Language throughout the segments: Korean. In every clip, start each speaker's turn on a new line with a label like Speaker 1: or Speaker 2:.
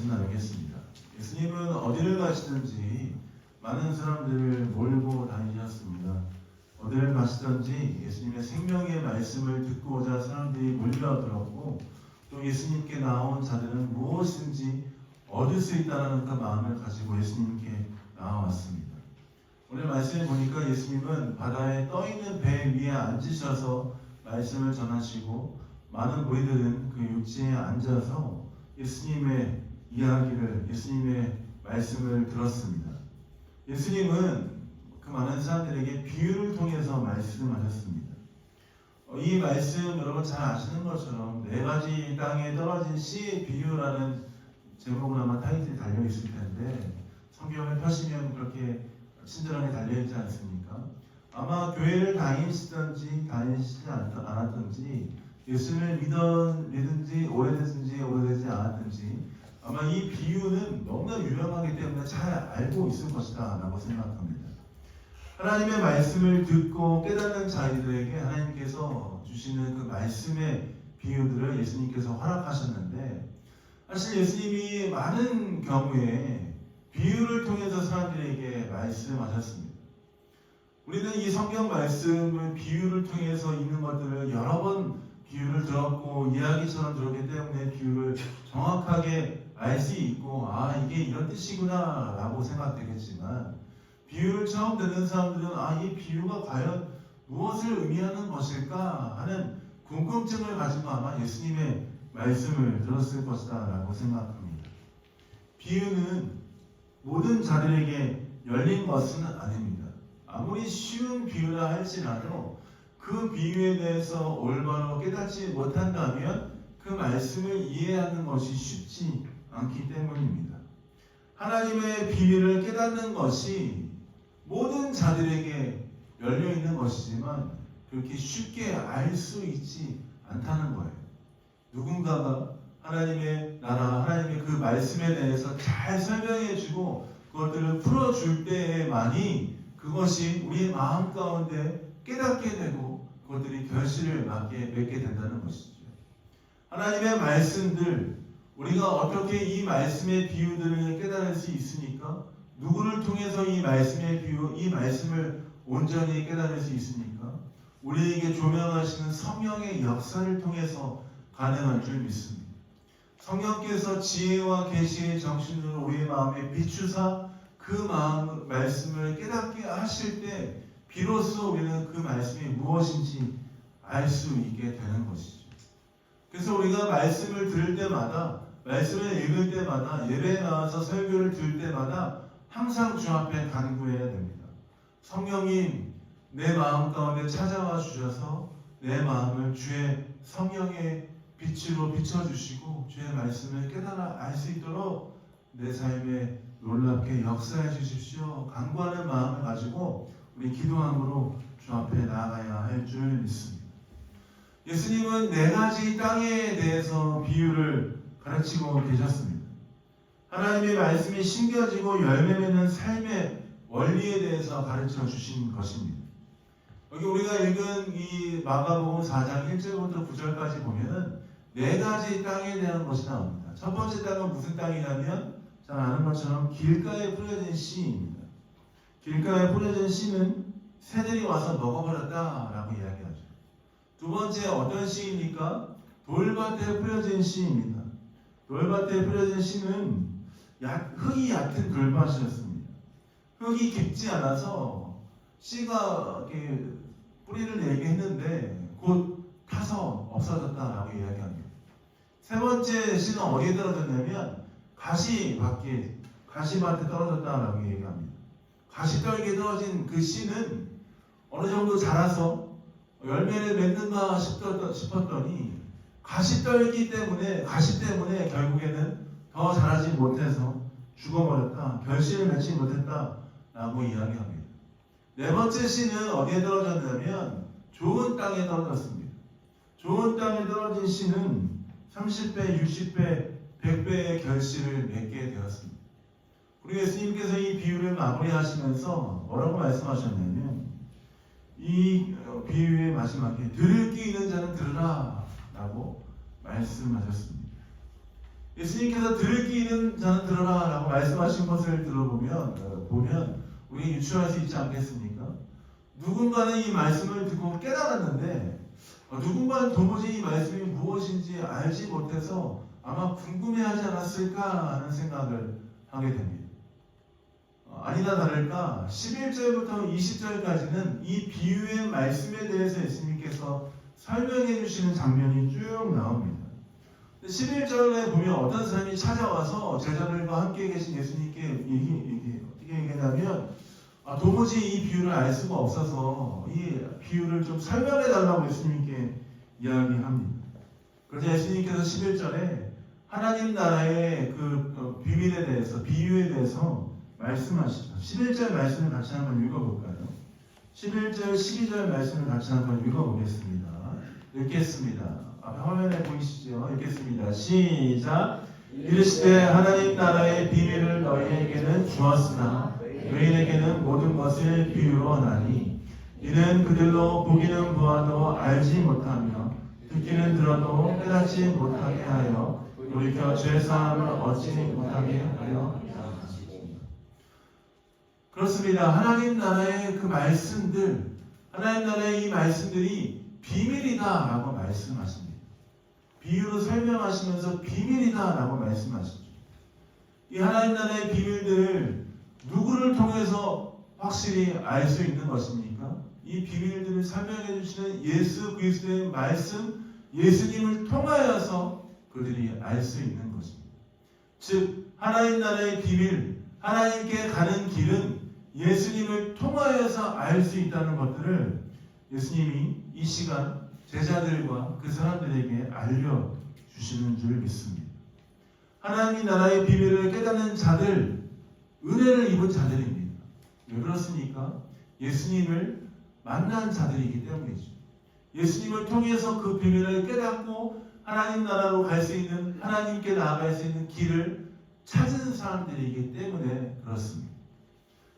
Speaker 1: 말씀 나누겠습니다. 예수님은 어디를 가시든지 많은 사람들을 몰고 다니셨습니다. 어디를 가시든지 예수님의 생명의 말씀을 듣고자 사람들이 몰려들었고, 또 예수님께 나온 자들은 무엇인지 얻을 수 있다는 그 마음을 가지고 예수님께 나와왔습니다. 오늘 말씀을 보니까 예수님은 바다에 떠있는 배 위에 앉으셔서 말씀을 전하시고, 많은 무리들은 그 육지에 앉아서 예수님의 이야기를, 예수님의 말씀을 들었습니다. 예수님은 그 많은 사람들에게 비유를 통해서 말씀하셨습니다. 이 말씀 여러분 잘 아시는 것처럼 네 가지 땅에 떨어진 씨의 비유라는 제목으로 아마 타이틀이 달려있을 텐데, 성경을 펴시면 그렇게 친절하게 달려있지 않습니까? 아마 교회를 다니시든지 다니시지 않았든지, 예수님을 믿든지 오래되지 않았든지, 아마 이 비유는 너무나 유명하기 때문에 잘 알고 있을 것이다 라고 생각합니다. 하나님의 말씀을 듣고 깨닫는 자들에게 하나님께서 주시는 그 말씀의 비유들을 예수님께서 허락하셨는데, 사실 예수님이 많은 경우에 비유를 통해서 사람들에게 말씀하셨습니다. 우리는 이 성경 말씀을 비유를 통해서 읽는 것들을 여러 번 비유를 들었고 이야기처럼 들었기 때문에 비유를 정확하게 알 수 있고, 이게 이런 뜻이구나 라고 생각되겠지만, 비유를 처음 듣는 사람들은 이 비유가 과연 무엇을 의미하는 것일까 하는 궁금증을 가지고 아마 예수님의 말씀을 들었을 것이다 라고 생각합니다. 비유는 모든 자들에게 열린 것은 아닙니다. 아무리 쉬운 비유라 할지라도 그 비유에 대해서 올바로 깨닫지 못한다면 그 말씀을 이해하는 것이 쉽지 않기 때문입니다. 하나님의 비밀을 깨닫는 것이 모든 자들에게 열려있는 것이지만 그렇게 쉽게 알 수 있지 않다는 거예요. 누군가가 하나님의 나라, 하나님의 그 말씀에 대해서 잘 설명해주고 그것들을 풀어줄 때에만이 그것이 우리의 마음 가운데 깨닫게 되고 그것들이 결실을 맺게 된다는 것이죠. 하나님의 말씀들, 우리가 어떻게 이 말씀의 비유들을 깨달을 수 있습니까? 누구를 통해서 이 말씀의 비유, 이 말씀을 온전히 깨달을 수 있습니까? 우리에게 조명하시는 성령의 역사를 통해서 가능한 줄 믿습니다. 성령께서 지혜와 계시의 정신으로 우리의 마음에 비추사 그 말씀을 깨닫게 하실 때 비로소 우리는 그 말씀이 무엇인지 알 수 있게 되는 것이죠. 그래서 우리가 말씀을 들을 때마다, 말씀을 읽을 때마다, 예배에 나와서 설교를 들을 때마다 항상 주 앞에 간구해야 됩니다. 성령님, 내 마음 가운데 찾아와 주셔서 내 마음을 주의 성령의 빛으로 비춰주시고 주의 말씀을 깨달아 알 수 있도록 내 삶에 놀랍게 역사해 주십시오. 간구하는 마음을 가지고 우리 기도함으로 주 앞에 나아가야 할 줄 믿습니다. 예수님은 네 가지 땅에 대해서 비유를 가르치고 계셨습니다. 하나님의 말씀이 심겨지고 열매 맺는 삶의 원리에 대해서 가르쳐 주신 것입니다. 여기 우리가 읽은 이 마가복음 4장 1절부터 9절까지 보면은 네 가지 땅에 대한 것이 나옵니다. 첫 번째 땅은 무슨 땅이냐면 잘 아는 것처럼 길가에 뿌려진 씨입니다. 길가에 뿌려진 씨는 새들이 와서 먹어버렸다라고 이야기하죠. 두 번째 어떤 씨입니까? 돌밭에 뿌려진 씨입니다. 돌밭에 뿌려진 씨는 흙이 얕은 돌밭이었습니다. 흙이 깊지 않아서 씨가 이렇게 뿌리를 내게 했는데 곧 타서 없어졌다라고 이야기합니다. 세 번째 씨는 어디에 떨어졌냐면 가시밭에 떨어졌다라고 얘기합니다. 가시떨기에 떨어진 그 씨는 어느 정도 자라서 열매를 맺는가 싶었더니 가시 때문에 결국에는 더 자라지 못해서 죽어버렸다, 결실을 맺지 못했다라고 이야기합니다. 네 번째 씨는 어디에 떨어졌냐면 좋은 땅에 떨어졌습니다. 좋은 땅에 떨어진 씨는 30배, 60배, 100배의 결실을 맺게 되었습니다. 우리 예수님께서 이 비유를 마무리하시면서 뭐라고 말씀하셨냐면 이 비유의 마지막에 들을 귀 있는 자는 들으라 라고 말씀하셨습니다. 예수님께서 들을 귀 있는 자는 들어라 라고 말씀하신 것을 보면 우리 유추할 수 있지 않겠습니까? 누군가는 이 말씀을 듣고 깨달았는데 누군가는 도무지 이 말씀이 무엇인지 알지 못해서 아마 궁금해하지 않았을까 하는 생각을 하게 됩니다. 아니나 다를까 11절부터 20절까지는 이 비유의 말씀에 대해서 예수님께서 설명해 주시는 장면이 쭉 나옵니다. 11절에 보면 어떤 사람이 찾아와서 제자들과 함께 계신 예수님께 어떻게 얘기하냐면 도무지 이 비유를 알 수가 없어서 이 비유를 좀 설명해 달라고 예수님께 이야기합니다. 그래서 예수님께서 11절에 하나님 나라의 그 비밀에 대해서 비유에 대해서 말씀하시죠. 11절 말씀을 같이 한번 읽어볼까요? 11절, 12절 말씀을 같이 한번 읽어보겠습니다. 읽겠습니다. 앞에 화면에 보이시죠? 읽겠습니다. 시작! 이르시되 하나님 나라의 비밀을 너희에게는 주었으나 너희에게는 모든 것을 비유로 하나니 이는 그들로 보기는 보아도 알지 못하며 듣기는 들어도 깨닫지 못하게 하여 돌이켜 죄사함을 얻지 못하게 하려. 그렇습니다. 하나님 나라의 그 말씀들, 하나님 나라의 이 말씀들이 비밀이다 라고 말씀하십니다. 비유로 설명하시면서 비밀이다 라고 말씀하시죠. 이 하나님 나라의 비밀들을 누구를 통해서 확실히 알 수 있는 것입니까? 이 비밀들을 설명해 주시는 예수 그리스도의 말씀, 예수님을 통하여서 그들이 알 수 있는 것입니다. 즉 하나님 나라의 비밀, 하나님께 가는 길은 예수님을 통하여서 알 수 있다는 것들을 예수님이 이 시간 제자들과 그 사람들에게 알려주시는 줄 믿습니다. 하나님 나라의 비밀을 깨닫는 자들, 은혜를 입은 자들입니다. 왜 그렇습니까? 예수님을 만난 자들이기 때문이죠. 예수님을 통해서 그 비밀을 깨닫고 하나님 나라로 갈 수 있는, 하나님께 나아갈 수 있는 길을 찾은 사람들이기 때문에 그렇습니다.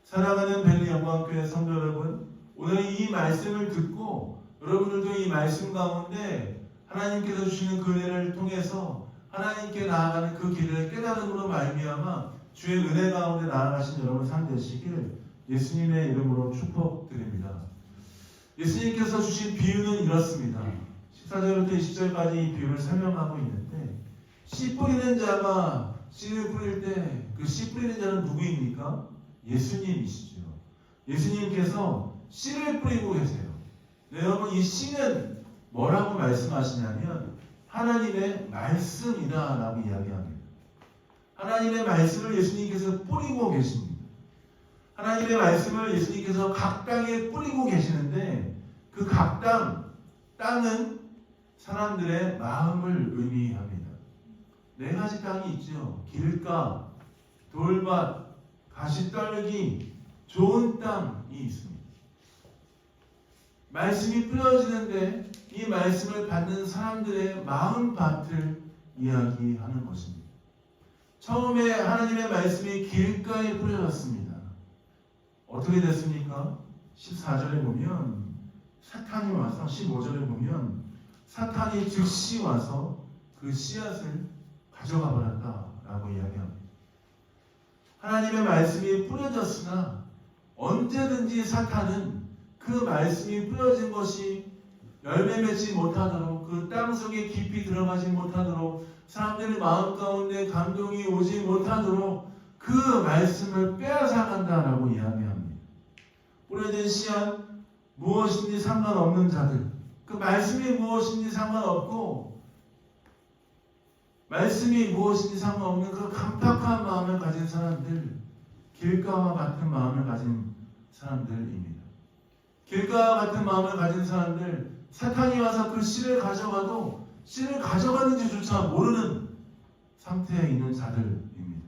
Speaker 1: 사랑하는 벨리 영광교회 성도 여러분, 오늘 이 말씀을 듣고 여러분들도 이 말씀 가운데 하나님께서 주시는 그 은혜를 통해서 하나님께 나아가는 그 길을 깨달음으로 말미암아 주의 은혜 가운데 나아가신 여러분 상 되시길 예수님의 이름으로 축복드립니다. 예수님께서 주신 비유는 이렇습니다. 14절부터 20절까지 이 비유를 설명하고 있는데 씨 뿌리는 자가 씨를 뿌릴 때 그 씨 뿌리는 자는 누구입니까? 예수님이시죠. 예수님께서 씨를 뿌리고 계세요. 네, 여러분 이 씨는 뭐라고 말씀하시냐면 하나님의 말씀이다 라고 이야기합니다. 하나님의 말씀을 예수님께서 뿌리고 계십니다. 하나님의 말씀을 예수님께서 각 땅에 뿌리고 계시는데 그 각 땅은 사람들의 마음을 의미합니다. 네 가지 땅이 있죠. 길가, 돌밭, 가시떨기, 좋은 땅이 있습니다. 말씀이 뿌려지는데 이 말씀을 받는 사람들의 마음밭을 이야기하는 것입니다. 처음에 하나님의 말씀이 길가에 뿌려졌습니다. 어떻게 됐습니까? 14절에 보면 사탄이 와서 15절에 보면 사탄이 즉시 와서 그 씨앗을 가져가 버렸다라고 이야기합니다. 하나님의 말씀이 뿌려졌으나 언제든지 사탄은 그 말씀이 뿌려진 것이 열매 맺지 못하도록 그 땅속에 깊이 들어가지 못하도록 사람들의 마음 가운데 감동이 오지 못하도록 그 말씀을 빼앗아간다라고 이야기합니다. 뿌려진 씨앗 무엇인지 상관없는 자들, 그 말씀이 무엇인지 상관없고 말씀이 무엇인지 상관없는 그 강팍한 마음을 가진 사람들, 길가와 같은 마음을 가진 사람들입니다. 길가와 같은 마음을 가진 사람들, 사탄이 와서 그 씨를 가져가도 씨를 가져갔는지조차 모르는 상태에 있는 자들입니다.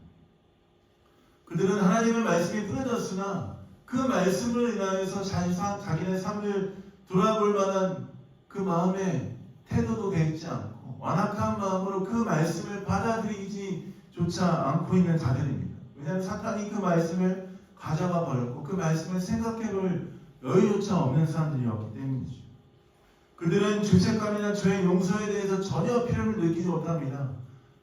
Speaker 1: 그들은 하나님의 말씀이 뿌려졌으나 그 말씀을 인하여서 자기네 삶을 돌아볼 만한 그 마음의 태도도 되지 않고 완악한 마음으로 그 말씀을 받아들이지조차 않고 있는 자들입니다. 왜냐하면 사탄이 그 말씀을 가져가 버렸고 그 말씀을 생각해볼 여유조차 없는 사람들이었기 때문이죠. 그들은 죄책감이나 죄의 용서에 대해서 전혀 필요를 느끼지 못합니다.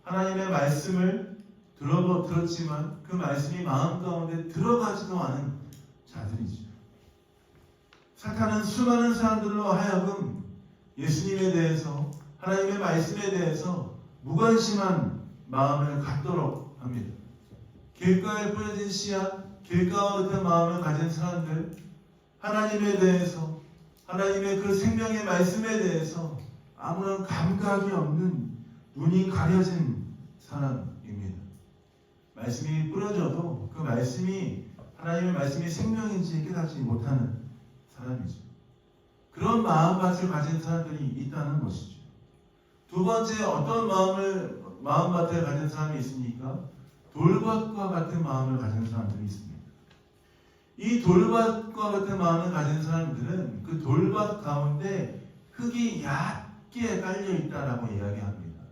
Speaker 1: 하나님의 말씀을 들었지만 그 말씀이 마음 가운데 들어가지도 않은 자들이죠. 사탄은 수많은 사람들로 하여금 예수님에 대해서, 하나님의 말씀에 대해서 무관심한 마음을 갖도록 합니다. 길가에 뿌려진 씨앗, 길가와 같은 마음을 가진 사람들, 하나님에 대해서, 하나님의 그 생명의 말씀에 대해서 아무런 감각이 없는, 눈이 가려진 사람입니다. 말씀이 뿌려져도 그 말씀이, 하나님의 말씀이 생명인지 깨닫지 못하는 사람이죠. 그런 마음밭을 가진 사람들이 있다는 것이죠. 두 번째, 어떤 마음밭을 가진 사람이 있습니까? 돌밭과 같은 마음을 가진 사람들이 있습니다. 이 돌밭과 같은 마음을 가진 사람들은 그 돌밭 가운데 흙이 얕게 깔려 있다라고 이야기합니다.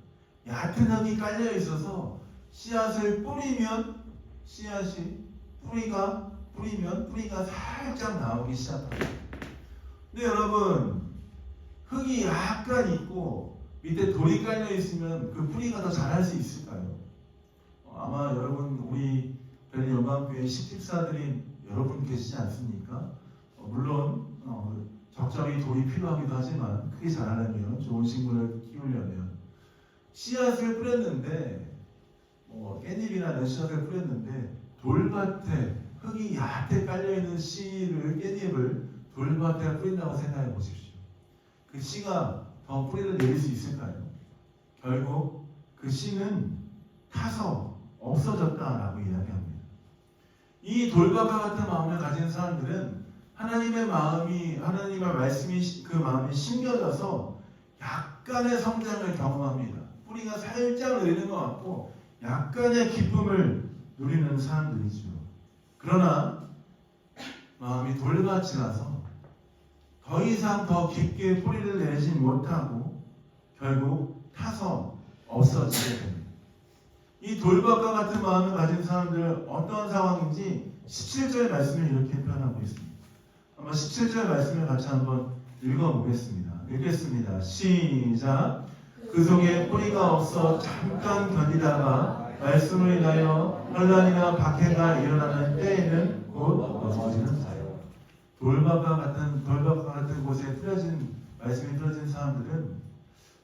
Speaker 1: 얕은 흙이 깔려 있어서 씨앗을 뿌리면 뿌리가 살짝 나오기 시작합니다. 근데 여러분, 흙이 약간 있고 밑에 돌이 깔려 있으면 그 뿌리가 더 자랄 수 있을까요? 아마 여러분, 우리 벨리 영광교회 식집사들이 여러분 계시지 않습니까? 물론 적절히 돌이 필요하기도 하지만 크게 자라려면, 좋은 식물을 키우려면 씨앗을 뿌렸는데, 깻잎이나 이런 씨앗을 뿌렸는데 돌밭에 흙이 얕게 깔려있는 깻잎을 돌밭에 뿌린다고 생각해 보십시오. 그 씨가 더 뿌리를 내릴 수 있을까요? 결국 그 씨는 타서 없어졌다라고 이야기합니다. 이 돌밭과 같은 마음을 가진 사람들은 하나님의 말씀이 그 마음이 심겨져서 약간의 성장을 경험합니다. 뿌리가 살짝 내리는 것 같고 약간의 기쁨을 누리는 사람들이죠. 그러나 마음이 돌밭이라서 더 이상 더 깊게 뿌리를 내리지 못하고 결국 타서 없어지게 됩니다. 이 돌밭과 같은 마음을 가진 사람들 어떤 상황인지 17절 말씀을 이렇게 표현하고 있습니다. 한번 17절 말씀을 같이 한번 읽어보겠습니다. 읽겠습니다. 시작. 그 속에 뿌리가 없어 잠깐 견디다가 말씀을 인하여 혼란이나 박해가 일어나는 때에는 곧 없어지는 사요. 돌밭과 같은 곳에 말씀이 뿌려진 사람들은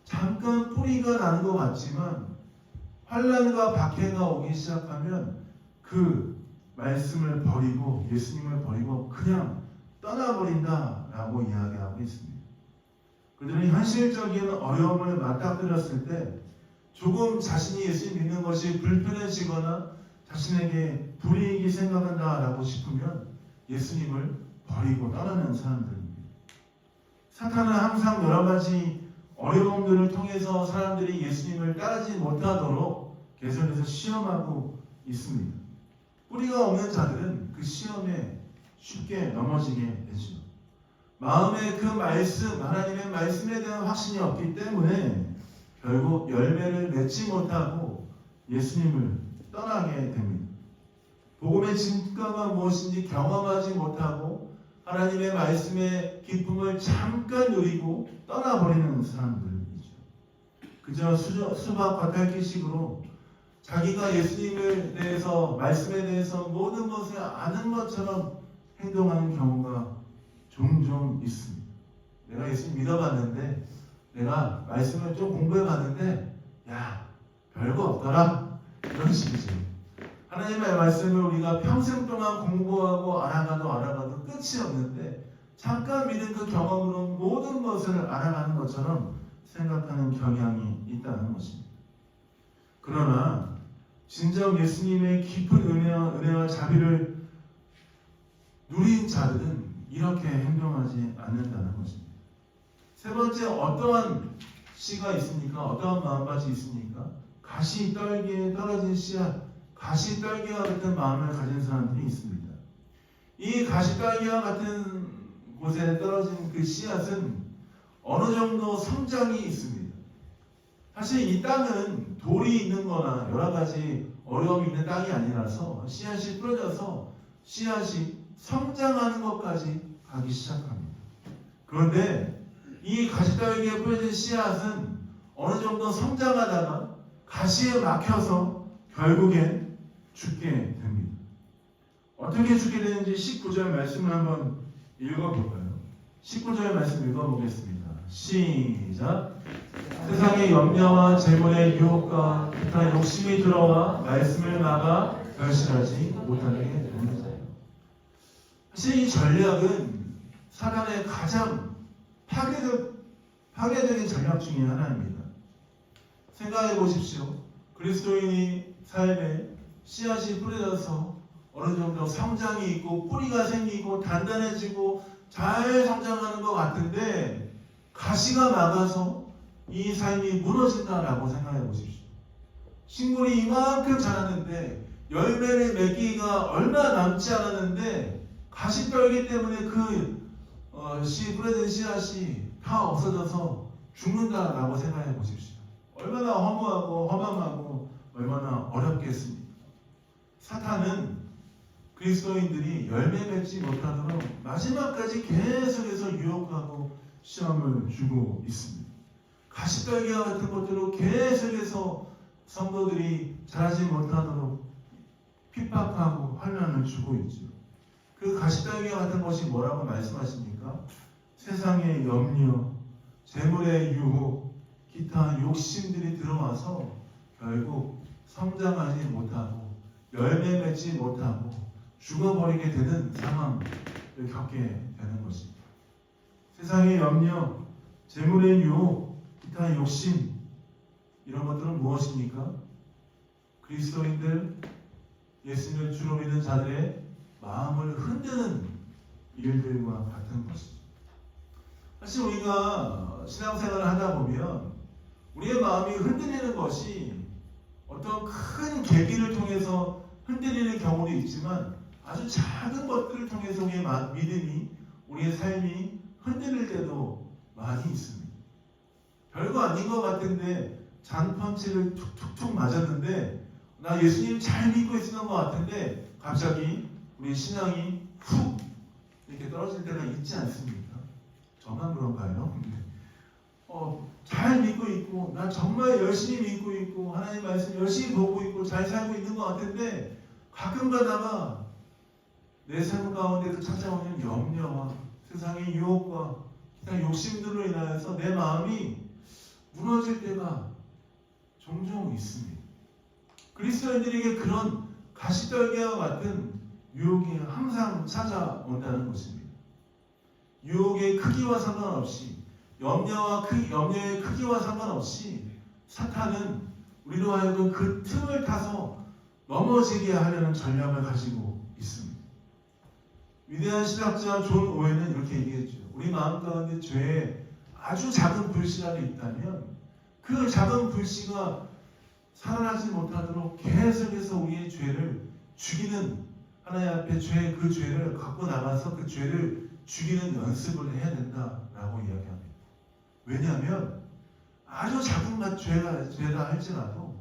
Speaker 1: 잠깐 뿌리가 나는 것 같지만 환란과 박해가 오기 시작하면 그 말씀을 버리고 예수님을 버리고 그냥 떠나버린다라고 이야기하고 있습니다. 그들은 현실적인 어려움을 맞닥뜨렸을 때 조금 자신이 예수님 믿는 것이 불편해지거나 자신에게 불이익이 생각한다라고 싶으면 예수님을 버리고 떠나는 사람들입니다. 사탄은 항상 여러 가지 어려움들을 통해서 사람들이 예수님을 따르지 못하도록 계속해서 시험하고 있습니다. 뿌리가 없는 자들은 그 시험에 쉽게 넘어지게 되죠. 마음에 그 말씀, 하나님의 말씀에 대한 확신이 없기 때문에 결국 열매를 맺지 못하고 예수님을 떠나게 됩니다. 복음의 진가가 무엇인지 경험하지 못하고 하나님의 말씀의 기쁨을 잠깐 누리고 떠나버리는 사람들이죠. 그저 수박 겉핥기식으로 자기가 예수님에 대해서, 말씀에 대해서 모든 것을 아는 것처럼 행동하는 경우가 종종 있습니다. 내가 예수님 믿어봤는데, 내가 말씀을 좀 공부해봤는데, 별거 없더라. 이런 식이죠. 하나님의 말씀을 우리가 평생 동안 공부하고 알아가도 끝이 없는데 잠깐 믿은 그 경험으로 모든 것을 알아가는 것처럼 생각하는 경향이 있다는 것입니다. 그러나 진정 예수님의 깊은 은혜와 자비를 누린 자들은 이렇게 행동하지 않는다는 것입니다. 세 번째, 어떠한 씨가 있습니까? 어떠한 마음밭이 있습니까? 가시 떨기에 떨어진 씨앗, 가시 떨기와 같은 마음을 가진 사람들이 있습니다. 이 가시 떨기와 같은 곳에 떨어진 그 씨앗은 어느 정도 성장이 있습니다. 사실 이 땅은 돌이 있는 거나 여러 가지 어려움이 있는 땅이 아니라서 씨앗이 뿌려져서 씨앗이 성장하는 것까지 가기 시작합니다. 그런데 이 가시 떨기에 뿌려진 씨앗은 어느 정도 성장하다가 가시에 막혀서 결국엔 죽게 됩니다. 어떻게 죽게 되는지 19절 말씀을 한번 읽어볼까요? 19절 말씀 읽어보겠습니다. 시작. 세상의 염려와 재물의 유혹과 기타 욕심이 들어와 말씀을 막아 결실하지 못하게 되는 자예요. 사실 이 전략은 사단의 가장 파괴적인 전략 중에 하나입니다. 생각해 보십시오. 그리스도인이 삶에 씨앗이 뿌려져서 어느 정도 성장이 있고 뿌리가 생기고 단단해지고 잘 성장하는 것 같은데 가시가 막아서 이 삶이 무너진다라고 생각해 보십시오. 식물이 이만큼 자랐는데 열매를 맺기가 얼마 남지 않았는데 가시떨기 때문에 뿌려진 씨앗이 다 없어져서 죽는다라고 생각해 보십시오. 얼마나 허무하고 허망하고 얼마나 어렵겠습니까? 사탄은 그리스도인들이 열매 맺지 못하도록 마지막까지 계속해서 유혹하고 시험을 주고 있습니다. 가시떨기와 같은 것들로 계속해서 성도들이 자라지 못하도록 핍박하고 환난을 주고 있죠. 그 가시떨기와 같은 것이 뭐라고 말씀하십니까? 세상의 염려, 재물의 유혹, 기타 욕심들이 들어와서 결국 성장하지 못하고 열매 맺지 못하고 죽어버리게 되는 상황을 겪게 되는 것입니다. 세상의 염려, 재물의 유혹, 기타 욕심 이런 것들은 무엇입니까? 그리스도인들, 예수님을 주로 믿는 자들의 마음을 흔드는 일들과 같은 것이죠. 사실 우리가 신앙생활을 하다 보면 우리의 마음이 흔들리는 것이 어떤 큰 계기를 통해서 흔들리는 경우도 있지만 아주 작은 것들을 통해서 우리의 믿음이, 우리의 삶이 흔들릴 때도 많이 있습니다. 별거 아닌 것 같은데 잔펀치를 툭툭툭 맞았는데 나 예수님 잘 믿고 있었던 것 같은데 갑자기 우리 신앙이 훅 이렇게 떨어질 때가 있지 않습니까? 저만 그런가요? 잘 믿고 있고 나 정말 열심히 믿고 있고 하나님 말씀 열심히 보고 있고 잘 살고 있는 것 같은데 가끔 가다가 내 삶 가운데도 찾아오는 염려와 세상의 유혹과 기타 욕심들로 인하여서 내 마음이 무너질 때가 종종 있습니다. 그리스도인들에게 그런 가시떨기와 같은 유혹이 항상 찾아온다는 것입니다. 유혹의 크기와 상관없이 염려의 크기와 상관없이 사탄은 우리로 하여금 그 틈을 타서 넘어지게 하려는 전략을 가지고 있습니다. 위대한 신학자 존 오웬은 이렇게 얘기했죠. 우리 마음 가운데 죄에 아주 작은 불씨라도 있다면 그 작은 불씨가 살아나지 못하도록 계속해서 우리의 죄를 죽이는 하나님 앞에 그 죄를 갖고 나가서 그 죄를 죽이는 연습을 해야 된다라고 이야기합니다. 왜냐하면 아주 작은 죄다 할지라도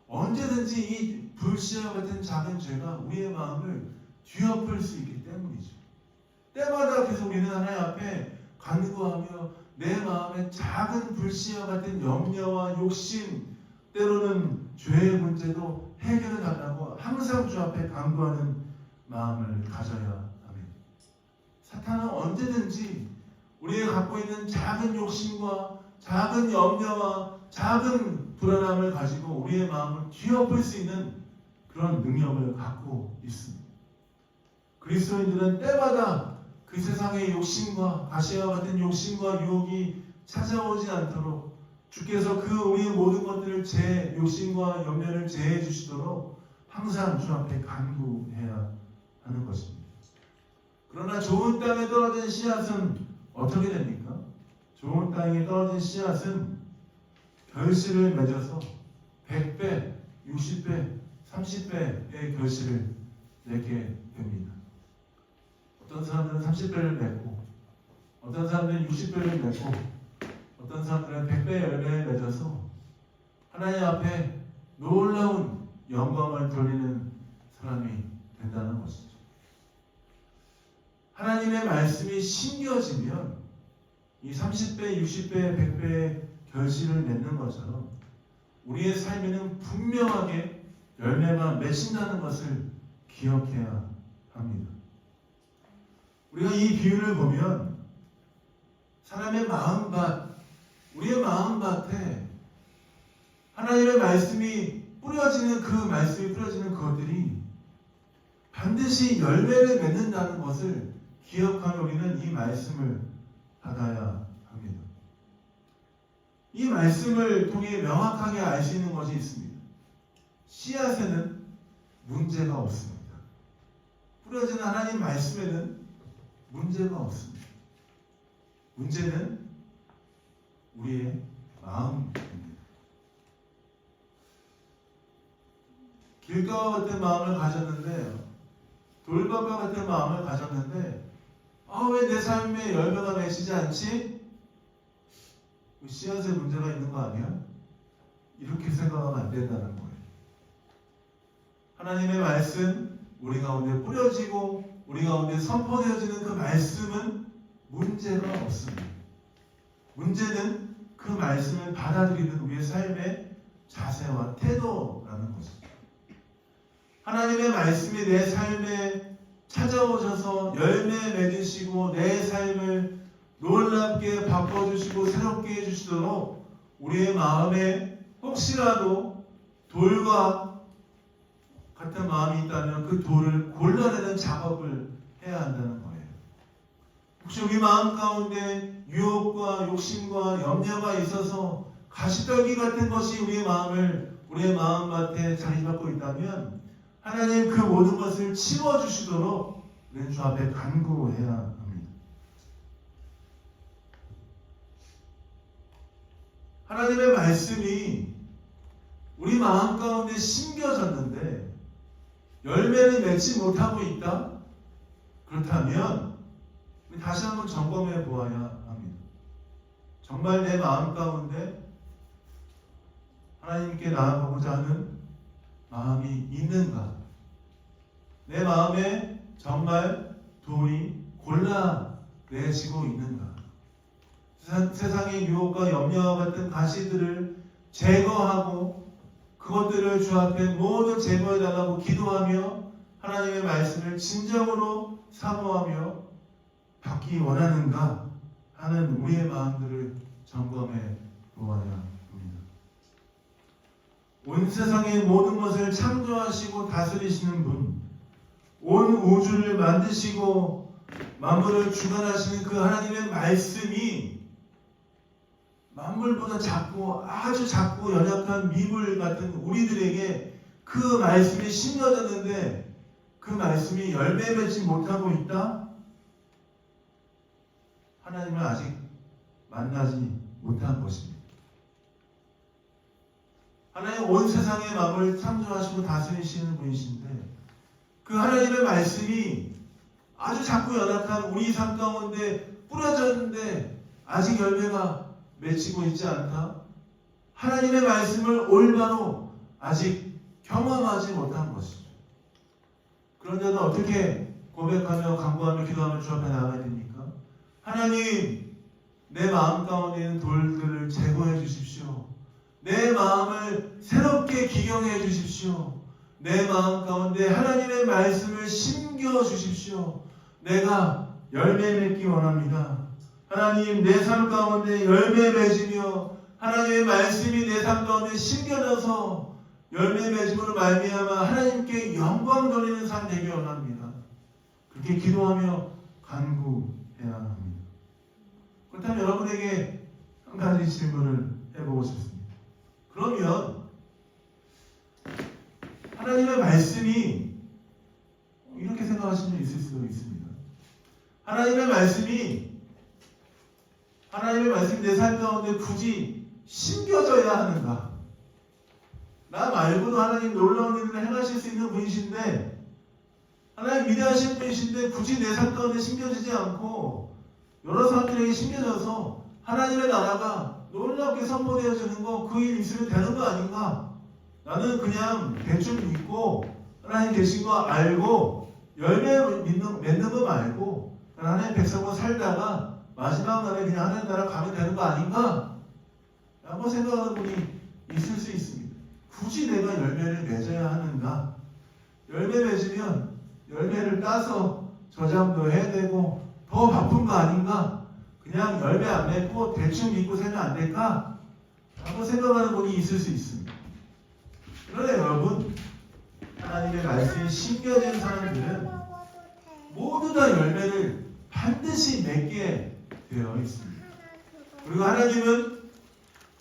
Speaker 1: 언제든지 이 불씨와 같은 작은 죄가 우리의 마음을 뒤엎을 수 있기 때문이죠. 때마다 계속 우리는 하나님 앞에 간구하며 내 마음의 작은 불씨와 같은 염려와 욕심, 때로는 죄의 문제도 해결해 달라고 항상 주 앞에 간구하는 마음을 가져야 합니다. 사탄은 언제든지 우리가 갖고 있는 작은 욕심과 작은 염려와 작은 불안함을 가지고 우리의 마음을 뒤엎을 수 있는 그런 능력을 갖고 있습니다. 그리스도인들은 때마다 그 세상의 욕심과 가시와 같은 욕심과 유혹이 찾아오지 않도록 주께서 우리의 모든 것들을 욕심과 염려를 제해 주시도록 항상 주 앞에 간구해야 하는 것입니다. 그러나 좋은 땅에 떨어진 씨앗은 어떻게 됩니까? 좋은 땅에 떨어진 씨앗은 결실을 맺어서 100배, 60배, 30배의 결실을 맺게 됩니다. 어떤 사람들은 30배를 맺고 어떤 사람들은 60배를 맺고 어떤 사람들은 100배 열매를 맺어서 하나님 앞에 놀라운 영광을 돌리는 사람이 된다는 것이죠. 하나님의 말씀이 심겨지면 이 30배, 60배, 100배의 결실을 맺는 것처럼 우리의 삶에는 분명하게 열매가 맺힌다는 것을 기억해야 합니다. 우리가 이 비유를 보면 사람의 마음밭, 우리의 마음밭에 하나님의 말씀이 뿌려지는 그 말씀이 뿌려지는 그것들이 반드시 열매를 맺는다는 것을 기억하며 우리는 이 말씀을 받아야 합니다. 이 말씀을 통해 명확하게 알 수 있는 것이 있습니다. 씨앗에는 문제가 없습니다. 뿌려지는 하나님 말씀에는 문제가 없습니다. 문제는 우리의 마음입니다. 길가와 같은 마음을 가졌는데, 돌밭과 같은 마음을 가졌는데, 왜 내 삶에 열매가 맺히지 않지? 씨앗에 문제가 있는 거 아니야? 이렇게 생각하면 안 된다는 거예요. 하나님의 말씀, 우리 가운데 뿌려지고 우리 가운데 선포되어지는 그 말씀은 문제가 없습니다. 문제는 그 말씀을 받아들이는 우리의 삶의 자세와 태도라는 것이죠. 하나님의 말씀이 내 삶에 찾아오셔서 열매 맺으시고 내 삶을 놀랍게 바꿔주시고 새롭게 해주시도록 우리의 마음에 혹시라도 돌과 같은 마음이 있다면 그 돌을 골라내는 작업을 해야 한다는 거예요. 혹시 우리 마음 가운데 유혹과 욕심과 염려가 있어서 가시떨기 같은 것이 우리의 마음밭에 자리 잡고 있다면 하나님 그 모든 것을 치워주시도록 우리는 주 앞에 간구해야 합니다. 하나님의 말씀이 우리 마음 가운데 심겨졌는데 열매를 맺지 못하고 있다? 그렇다면 우리 다시 한번 점검해 보아야 합니다. 정말 내 마음 가운데 하나님께 나아가고자 하는 마음이 있는가? 내 마음에 정말 돌이 골라내지고 있는가? 세상의 유혹과 염려와 같은 가시들을 제거하고 그것들을 주 앞에 모두 제거해달라고 기도하며 하나님의 말씀을 진정으로 사모하며 받기 원하는가 하는 우리의 마음들을 점검해 보아야 합니다. 온 세상의 모든 것을 창조하시고 다스리시는 분, 온 우주를 만드시고 만물을 주관하시는 그 하나님의 말씀이 만물보다 작고 아주 작고 연약한 미물 같은 우리들에게 그 말씀이 심겨졌는데 그 말씀이 열매 맺지 못하고 있다? 하나님을 아직 만나지 못한 것입니다. 하나님 온 세상의 마음을 창조하시고 다스리시는 분이신데 그 하나님의 말씀이 아주 작고 연약한 우리 삶 가운데 뿌려졌는데 아직 열매가 맺히고 있지 않다? 하나님의 말씀을 올바로 아직 경험하지 못한 것이죠. 그런데도 어떻게 고백하며 간구하며 기도하며 주 앞에 나가야 됩니까? 하나님, 내 마음 가운데 있는 돌들을 제거해 주십시오. 내 마음을 새롭게 기경해 주십시오. 내 마음 가운데 하나님의 말씀을 심겨 주십시오. 내가 열매 맺기 원합니다. 하나님, 내 삶 가운데 열매 맺으며 하나님의 말씀이 내 삶 가운데 심겨져서 열매 맺음으로 말미암아 하나님께 영광 돌리는 삶 되기 원합니다. 그렇게 기도하며 간구해야 합니다. 그렇다면 여러분에게 한 가지 질문을 해보고 싶습니다. 그러면 하나님의 말씀이 이렇게 생각하시는 분 있을 수도 있습니다. 하나님의 말씀이 내 삶 가운데 굳이 심겨져야 하는가? 나 말고도 하나님 놀라운 일을 행하실 수 있는 분이신데 하나님 위대하신 분이신데 굳이 내 삶 가운데 심겨지지 않고 여러 사람들에게 심겨져서 하나님의 나라가 놀랍게 선포되어지는 거 그 일 있으면 되는 거 아닌가? 나는 그냥 대충 믿고 하나님 계신 거 알고 열매 맺는 거 말고 하나님의 백성으로 살다가 마지막 날에 그냥 하나님 나라 가면 되는 거 아닌가? 라고 생각하는 분이 있을 수 있습니다. 굳이 내가 열매를 맺어야 하는가? 열매 맺으면 열매를 따서 저장도 해야 되고 더 바쁜 거 아닌가? 그냥 열매 안 맺고 대충 믿고 살면 안 될까? 라고 생각하는 분이 있을 수 있습니다. 그런데 여러분, 하나님의 말씀이 심겨진 사람들은 모두 다 열매를 반드시 맺게 되어 있습니다. 그리고 하나님은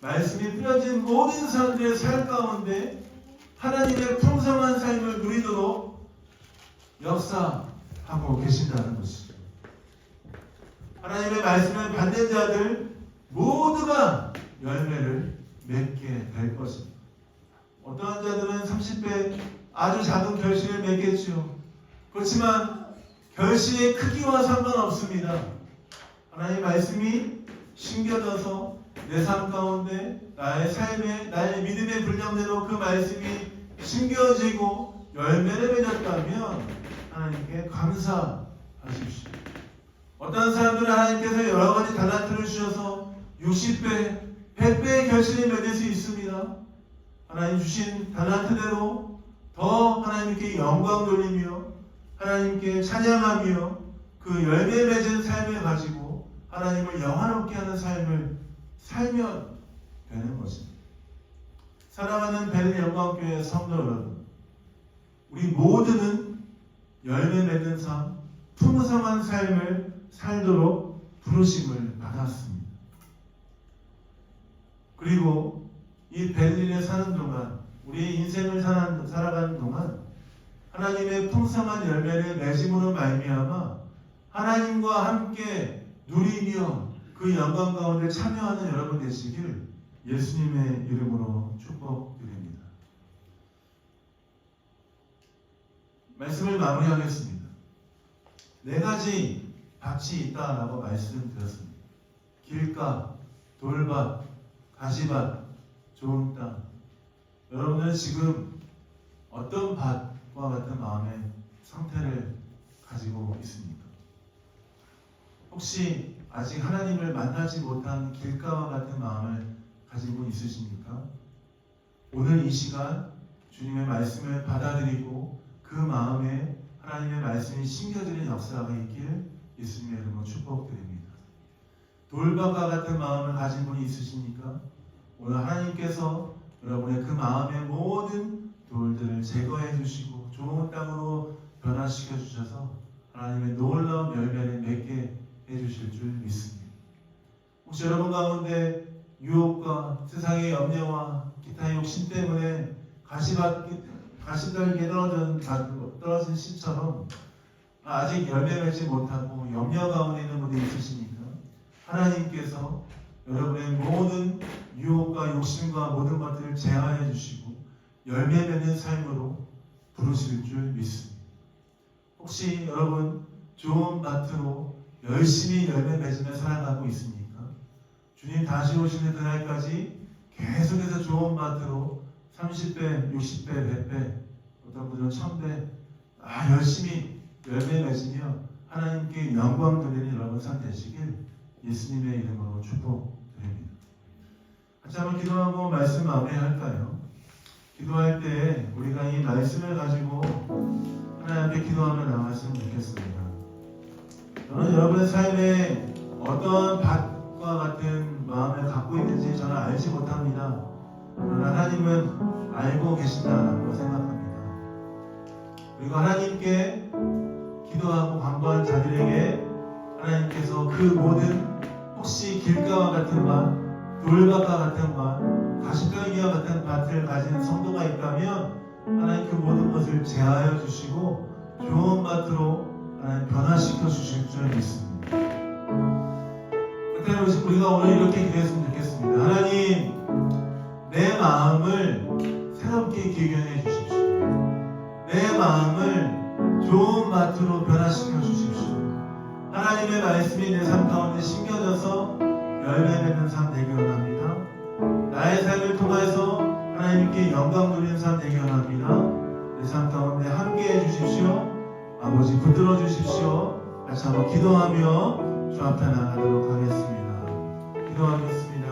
Speaker 1: 말씀이 뿌려진 모든 사람들의 삶 가운데 하나님의 풍성한 삶을 누리도록 역사하고 계신다는 것이죠. 하나님의 말씀을 받는 자들 모두가 열매를 맺게 될 것입니다. 어떠한 자들은 30배 아주 작은 결실을 맺겠죠. 그렇지만 결실의 크기와 상관없습니다. 하나님의 말씀이 심겨져서 내 삶 가운데 나의 삶에 나의 믿음의 분량대로 그 말씀이 심겨지고 열매를 맺었다면 하나님께 감사하십시오. 어떤 사람들은 하나님께서 여러 가지 달란트를 주셔서 60배, 100배의 결실을 맺을 수 있습니다. 하나님 주신 달란트대로 더 하나님께 영광 돌리며 하나님께 찬양하며 그 열매 맺은 삶을 가지고 하나님을 영화롭게 하는 삶을 살면 되는 것입니다. 사랑하는 벨 영광교회 성도 여러분, 우리 모두는 열매 맺는 삶, 풍성한 삶을 살도록 부르심을 받았습니다. 그리고 이 벨린에 사는 동안, 우리의 인생을 살아가는 동안 하나님의 풍성한 열매를 맺음으로 말미암아 하나님과 함께 누리며 그 영광 가운데 참여하는 여러분 되시길 예수님의 이름으로 축복드립니다. 말씀을 마무리하겠습니다. 4가지 밭이 있다라고 말씀드렸습니다. 길가, 돌밭, 가시밭, 좋은 땅. 여러분은 지금 어떤 밭과 같은 마음의 상태를 가지고 있습니까? 혹시 아직 하나님을 만나지 못한 길가와 같은 마음을 가지고 있으십니까? 오늘 이 시간 주님의 말씀을 받아들이고 그 마음에 하나님의 말씀이 심겨지는 역사가 있길 예수님의 이름으로 축복드립니다. 돌밭과 같은 마음을 가진 분이 있으십니까? 오늘 하나님께서 여러분의 그 마음의 모든 돌들을 제거해 주시고 좋은 땅으로 변화시켜 주셔서 하나님의 놀라운 열매를 맺게 해주실 줄 믿습니다. 혹시 여러분 가운데 유혹과 세상의 염려와 기타의 욕심 때문에 가시떨기에 떨어진 씨처럼 아직 열매 맺지 못하고 염려 가운데 있는 분들이 있으십니까? 하나님께서 여러분의 모든 유혹과 욕심과 모든 것들을 제하해 주시고 열매 맺는 삶으로 부르실 줄 믿습니다. 혹시 여러분 좋은 밭으로 열심히 열매 맺으며 살아가고 있습니까? 주님 다시 오시는 그날까지 계속해서 좋은 밭으로 30배, 60배, 100배, 어떤 분은 1000배 열심히 열매 맺으며 하나님께 영광 돌리는 여러분 삶 되시길 예수님의 이름으로 축복드립니다. 같이 한번 기도하고 말씀 마무리할까요? 기도할 때 우리가 이 말씀을 가지고 하나님 앞에 기도하며 나갔으면 좋겠습니다. 저는 여러분의 삶에 어떤 밭과 같은 마음을 갖고 있는지 저는 알지 못합니다. 그러나 하나님은 알고 계신다고 생각합니다. 그리고 하나님께 기도하고 간구한 자들에게 하나님께서 그 모든 혹시 길가와 같은 밭, 돌밭과 같은 밭, 가시떨기와 같은 밭을 가진 성도가 있다면 하나님 그 모든 것을 제하여 주시고 좋은 밭으로 하나님 변화시켜 주실 줄 믿습니다. 그렇다면 우리가 오늘 이렇게 기도했으면 좋겠습니다. 하나님, 내 마음을 새롭게 기견해 주십시오. 내 마음을 좋은 밭으로 변화시켜 주십시오. 하나님의 말씀이 내 삶 가운데 심겨져서 열매 맺는 삶 되기 원합니다. 나의 삶을 통해서 하나님께 영광 돌리는 삶 되기 원합니다. 내 삶 가운데 함께해 주십시오. 아버지 붙들어 주십시오. 다시 한번 기도하며 주 앞에 나가도록 하겠습니다. 기도하겠습니다.